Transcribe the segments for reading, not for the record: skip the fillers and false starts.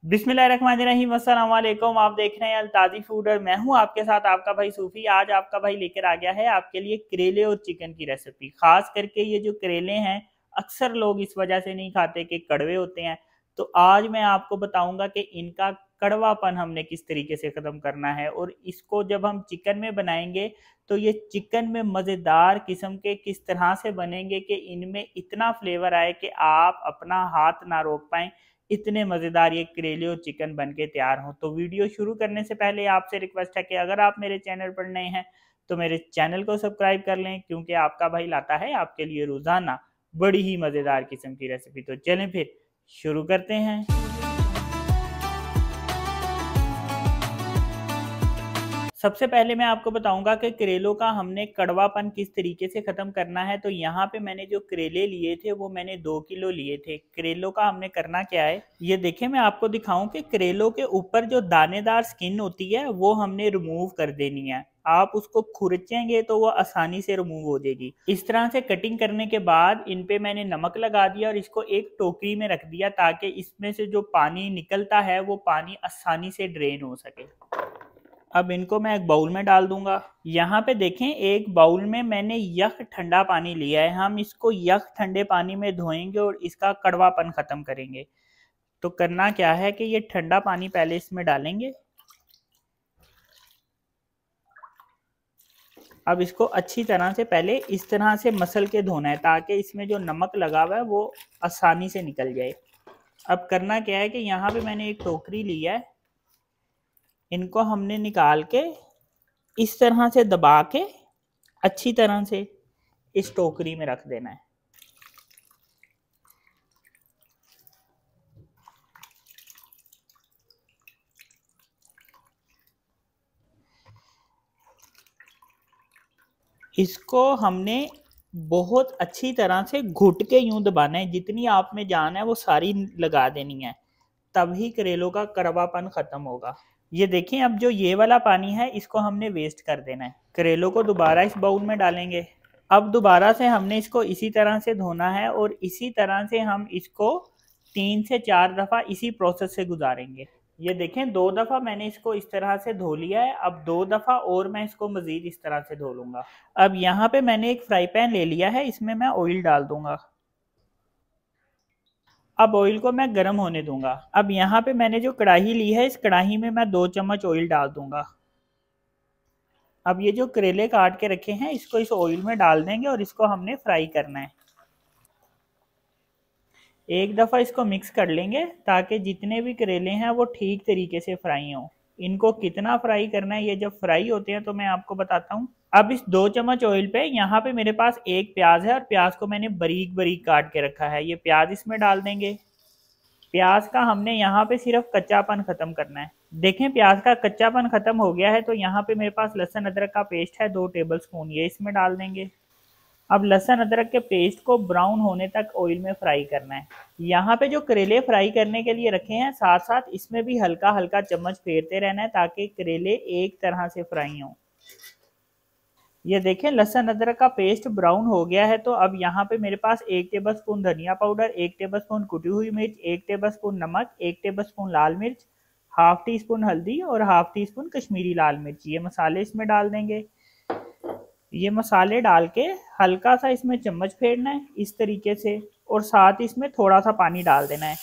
बिस्मिल्लाहिर्रहमानिर्रहीम, अस्सलाम वालेकुम। आप देख रहे हैं अल्ताजी फूड और मैं हूं आपके साथ आपका भाई सूफी। आज आपका भाई लेकर आ गया है आपके लिए करेले और चिकन की रेसिपी। खास करके ये जो करेले हैं अक्सर लोग इस वजह से नहीं खाते कि कड़वे होते हैं, तो आज मैं आपको बताऊंगा कि इनका कड़वापन हमने किस तरीके से ख़त्म करना है। और इसको जब हम चिकन में बनाएंगे तो ये चिकन में मज़ेदार किस्म के किस तरह से बनेंगे कि इनमें इतना फ्लेवर आए कि आप अपना हाथ ना रोक पाएँ। इतने मज़ेदार ये करेले और चिकन बन के तैयार हों। तो वीडियो शुरू करने से पहले आपसे रिक्वेस्ट है कि अगर आप मेरे चैनल पर नए हैं तो मेरे चैनल को सब्सक्राइब कर लें, क्योंकि आपका भाई लाता है आपके लिए रोज़ाना बड़ी ही मज़ेदार किस्म की रेसिपी। तो चलें फिर शुरू करते हैं। सबसे पहले मैं आपको बताऊंगा कि करेलों का हमने कड़वापन किस तरीके से ख़त्म करना है। तो यहाँ पे मैंने जो करेले लिए थे वो मैंने 2 किलो लिए थे। करेलों का हमने करना क्या है, ये देखें मैं आपको दिखाऊं कि करेलों के ऊपर जो दानेदार स्किन होती है वो हमने रिमूव कर देनी है। आप उसको खुरचेंगे तो वो आसानी से रिमूव हो जाएगी। इस तरह से कटिंग करने के बाद इन पे मैंने नमक लगा दिया और इसको एक टोकरी में रख दिया ताकि इसमें से जो पानी निकलता है वो पानी आसानी से ड्रेन हो सके। अब इनको मैं एक बाउल में डाल दूंगा। यहाँ पे देखें एक बाउल में मैंने यख ठंडा पानी लिया है। हम इसको यख ठंडे पानी में धोएंगे और इसका कड़वापन ख़त्म करेंगे। तो करना क्या है कि ये ठंडा पानी पहले इसमें डालेंगे। अब इसको अच्छी तरह से पहले इस तरह से मसल के धोना है ताकि इसमें जो नमक लगा हुआ है वो आसानी से निकल जाए। अब करना क्या है कि यहाँ पे मैंने एक टोकरी लिया है, इनको हमने निकाल के इस तरह से दबा के अच्छी तरह से इस टोकरी में रख देना है। इसको हमने बहुत अच्छी तरह से घुट के यूं दबाना है, जितनी आप में जान है वो सारी लगा देनी है, तभी करेलों का कड़वापन खत्म होगा। ये देखें अब जो ये वाला पानी है इसको हमने वेस्ट कर देना है। करेलों को दोबारा इस बाउल में डालेंगे। अब दोबारा से हमने इसको इसी तरह से धोना है और इसी तरह से हम इसको 3 से 4 दफ़ा इसी प्रोसेस से गुजारेंगे। ये देखें 2 दफ़ा मैंने इसको इस तरह से धो लिया है। अब 2 दफ़ा और मैं इसको मज़ीद इस तरह से धो लूँगा। अब यहाँ पे मैंने एक फ्राई पैन ले लिया है, इसमें मैं ऑयल डाल दूँगा। अब ऑयल को मैं गर्म होने दूंगा। अब यहाँ पे मैंने जो कढ़ाई ली है इस कढ़ाई में मैं 2 चम्मच ऑयल डाल दूंगा। अब ये जो करेले काट के रखे हैं इसको इस ऑयल में डाल देंगे और इसको हमने फ्राई करना है। एक दफ़ा इसको मिक्स कर लेंगे ताकि जितने भी करेले हैं वो ठीक तरीके से फ्राई हों। इनको कितना फ्राई करना है ये जब फ्राई होते हैं तो मैं आपको बताता हूँ। अब इस 2 चम्मच ऑयल पे यहाँ पे मेरे पास एक प्याज है और प्याज को मैंने बारीक बारीक काट के रखा है। ये प्याज इसमें डाल देंगे। प्याज का हमने यहाँ पे सिर्फ कच्चापन खत्म करना है। देखें प्याज का कच्चापन खत्म हो गया है तो यहाँ पे मेरे पास लहसुन अदरक का पेस्ट है 2 टेबल स्पून, ये इसमें डाल देंगे। अब लहसुन अदरक के पेस्ट को ब्राउन होने तक ऑयल में फ्राई करना है। यहाँ पे जो करेले फ्राई करने के लिए रखे हैं साथ साथ इसमें भी हल्का हल्का चम्मच फेरते रहना है ताकि करेले एक तरह से फ्राई हों। ये देखें लहसुन अदरक का पेस्ट ब्राउन हो गया है। तो अब यहाँ पे मेरे पास 1 टेबल स्पून धनिया पाउडर, 1 टेबल स्पून कुटी हुई मिर्च, 1 टेबल स्पून नमक, 1 टेबल स्पून लाल मिर्च, हाफ टी स्पून हल्दी और हाफ टी स्पून कश्मीरी लाल मिर्च, ये मसाले इसमें डाल देंगे। ये मसाले डाल के हल्का सा इसमें चम्मच फेरना है इस तरीके से और साथ इसमें थोड़ा सा पानी डाल देना है।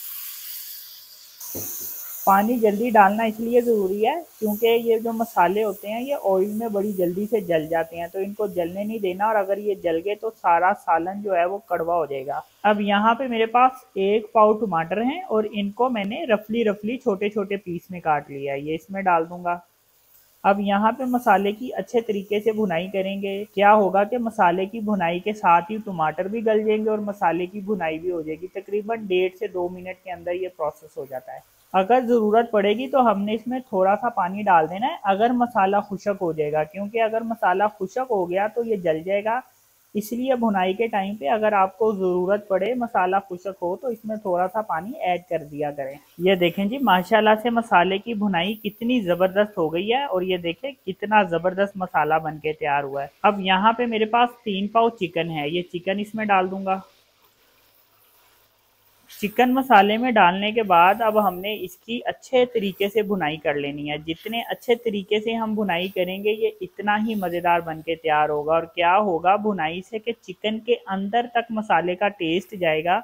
पानी जल्दी डालना इसलिए ज़रूरी है क्योंकि ये जो मसाले होते हैं ये ऑयल में बड़ी जल्दी से जल जाते हैं, तो इनको जलने नहीं देना और अगर ये जल गए तो सारा सालन जो है वो कड़वा हो जाएगा। अब यहाँ पे मेरे पास 1 पाव टमाटर हैं और इनको मैंने रफली छोटे छोटे पीस में काट लिया है, ये इसमें डाल दूंगा। अब यहाँ पे मसाले की अच्छे तरीके से भुनाई करेंगे। क्या होगा कि मसाले की भुनाई के साथ ही टमाटर भी गल जाएंगे और मसाले की भुनाई भी हो जाएगी। तकरीबन 1.5 से 2 मिनट के अंदर ये प्रोसेस हो जाता है। अगर ज़रूरत पड़ेगी तो हमने इसमें थोड़ा सा पानी डाल देना है अगर मसाला खुश्क हो जाएगा, क्योंकि अगर मसाला खुश्क हो गया तो ये जल जाएगा। इसलिए भुनाई के टाइम पे अगर आपको ज़रूरत पड़े मसाला खुश्क हो तो इसमें थोड़ा सा पानी ऐड कर दिया करें। ये देखें जी माशाल्लाह से मसाले की भुनाई कितनी ज़बरदस्त हो गई है और ये देखें कितना ज़बरदस्त मसाला बन के तैयार हुआ है। अब यहाँ पे मेरे पास 3 पाव चिकन है, ये चिकन इसमें डाल दूंगा। चिकन मसाले में डालने के बाद अब हमने इसकी अच्छे तरीके से भुनाई कर लेनी है। जितने अच्छे तरीके से हम भुनाई करेंगे ये इतना ही मज़ेदार बन के तैयार होगा। और क्या होगा भुनाई से कि चिकन के अंदर तक मसाले का टेस्ट जाएगा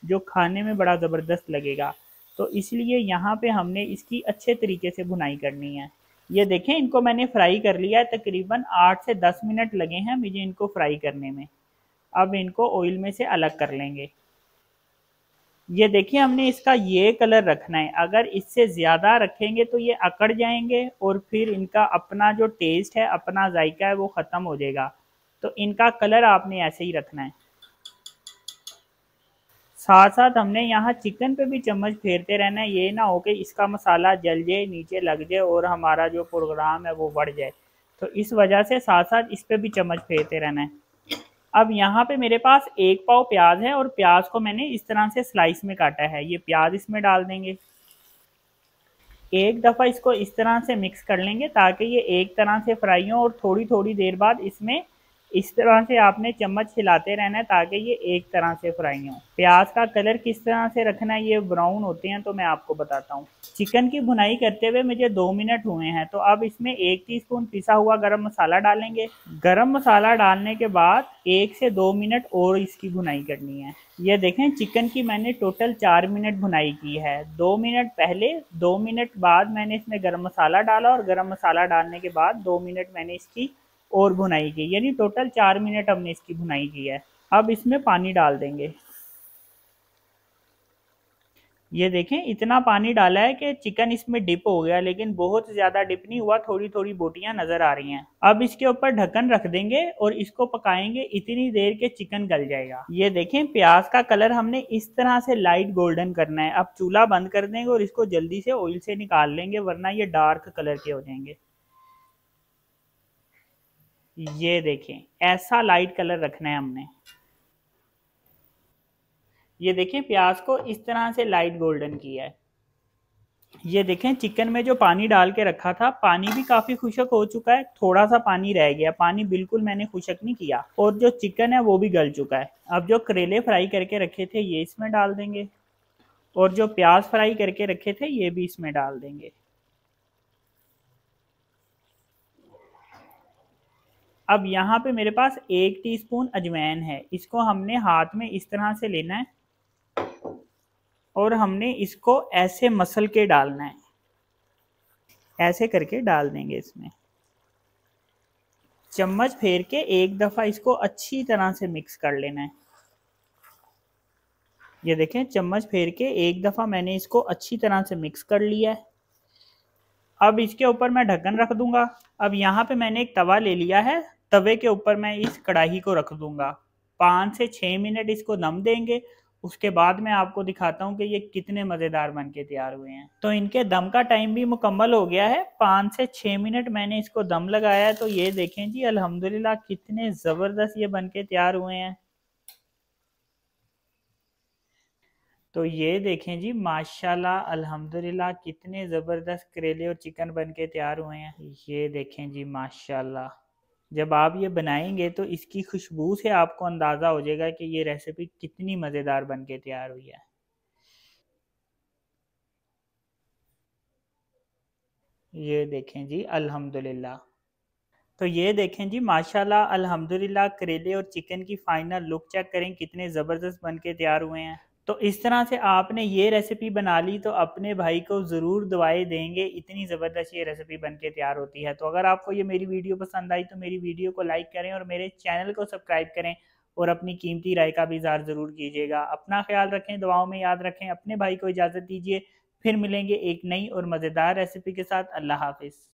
जो खाने में बड़ा ज़बरदस्त लगेगा। तो इसलिए यहाँ पे हमने इसकी अच्छे तरीके से भुनाई करनी है। ये देखें इनको मैंने फ्राई कर लिया है, तकरीबन 8 से 10 मिनट लगे हैं मुझे इनको फ्राई करने में। अब इनको ऑयल में से अलग कर लेंगे। ये देखिए हमने इसका ये कलर रखना है, अगर इससे ज़्यादा रखेंगे तो ये अकड़ जाएंगे और फिर इनका अपना जो टेस्ट है, अपना जायका है वो ख़त्म हो जाएगा। तो इनका कलर आपने ऐसे ही रखना है। साथ साथ हमने यहाँ चिकन पे भी चम्मच फेरते रहना है, ये ना हो कि इसका मसाला जल जाए, नीचे लग जाए और हमारा जो प्रोग्राम है वो बढ़ जाए। तो इस वजह से साथ साथ इस पे भी चम्मच फेरते रहना है। अब यहाँ पे मेरे पास 1 पाव प्याज है और प्याज को मैंने इस तरह से स्लाइस में काटा है। ये प्याज इसमें डाल देंगे। एक दफ़ा इसको इस तरह से मिक्स कर लेंगे ताकि ये एक तरह से फ्राई हो और थोड़ी थोड़ी देर बाद इसमें इस तरह से आपने चम्मच हिलाते रहना है ताकि ये एक तरह से फ्राई हो। प्याज का कलर किस तरह से रखना है, ये ब्राउन होते हैं तो मैं आपको बताता हूँ। चिकन की भुनाई करते हुए मुझे 2 मिनट हुए हैं, तो अब इसमें 1 टीस्पून पिसा हुआ गरम मसाला डालेंगे। गरम मसाला डालने के बाद 1 से 2 मिनट और इसकी भुनाई करनी है। ये देखें चिकन की मैंने टोटल 4 मिनट भुनाई की है। 2 मिनट पहले, 2 मिनट बाद मैंने इसमें गरम मसाला डाला और गरम मसाला डालने के बाद 2 मिनट मैंने इसकी और भुनाई की, यानी टोटल 4 मिनट हमने इसकी भुनाई की है। अब इसमें पानी डाल देंगे। ये देखें इतना पानी डाला है कि चिकन इसमें डिप हो गया, लेकिन बहुत ज़्यादा डिप नहीं हुआ, थोड़ी थोड़ी बोटियां नज़र आ रही हैं। अब इसके ऊपर ढक्कन रख देंगे और इसको पकाएंगे इतनी देर के चिकन गल जाएगा। ये देखें प्याज का कलर हमने इस तरह से लाइट गोल्डन करना है। अब चूल्हा बंद कर देंगे और इसको जल्दी से ऑयल से निकाल लेंगे, वरना ये डार्क कलर के हो जाएंगे। ये देखें ऐसा लाइट कलर रखना है हमने। ये देखें प्याज को इस तरह से लाइट गोल्डन किया है। ये देखें चिकन में जो पानी डाल के रखा था, पानी भी काफी खुशक हो चुका है, थोड़ा सा पानी रह गया, पानी बिल्कुल मैंने खुशक नहीं किया। और जो चिकन है वो भी गल चुका है। अब जो करेले फ्राई करके रखे थे ये इसमें डाल देंगे और जो प्याज फ्राई करके रखे थे ये भी इसमें डाल देंगे। अब यहाँ पे मेरे पास 1 टीस्पून अजवाइन है, इसको हमने हाथ में इस तरह से लेना है और हमने इसको ऐसे मसल के डालना है, ऐसे करके डाल देंगे इसमें। चम्मच फेर के एक दफ़ा इसको अच्छी तरह से मिक्स कर लेना है। ये देखें चम्मच फेर के एक दफ़ा मैंने इसको अच्छी तरह से मिक्स कर लिया है। अब इसके ऊपर मैं ढक्कन रख दूंगा। अब यहाँ पे मैंने एक तवा ले लिया है, तवे के ऊपर मैं इस कढ़ाई को रख दूंगा। 5 से 6 मिनट इसको दम देंगे, उसके बाद मैं आपको दिखाता हूँ कि ये कितने मज़ेदार बन के तैयार हुए हैं। तो इनके दम का टाइम भी मुकम्मल हो गया है, 5 से 6 मिनट मैंने इसको दम लगाया है। तो ये देखें जी अल्हम्दुलिल्लाह कितने ज़बरदस्त ये बन के तैयार हुए हैं। तो ये देखें जी माशाल्लाह अल्हम्दुलिल्लाह कितने ज़बरदस्त करेले और चिकन बन के तैयार हुए हैं। ये देखें जी माशाल्लाह, जब आप ये बनाएंगे तो इसकी खुशबू से आपको अंदाज़ा हो जाएगा कि ये रेसिपी कितनी मज़ेदार बन के तैयार हुई है। ये देखें जी अल्हम्दुलिल्लाह। तो ये देखें जी माशाल्लाह अल्हम्दुलिल्लाह करेले और चिकन की फाइनल लुक चेक करें कितने ज़बरदस्त बन के तैयार हुए हैं। तो इस तरह से आपने ये रेसिपी बना ली तो अपने भाई को ज़रूर दुआएं देंगे, इतनी ज़बरदस्त ये रेसिपी बन के तैयार होती है। तो अगर आपको ये मेरी वीडियो पसंद आई तो मेरी वीडियो को लाइक करें और मेरे चैनल को सब्सक्राइब करें और अपनी कीमती राय का भी इज़हार ज़रूर कीजिएगा। अपना ख्याल रखें, दुआओं में याद रखें, अपने भाई को इजाज़त दीजिए। फिर मिलेंगे एक नई और मज़ेदार रेसिपी के साथ। अल्लाह हाफिज़।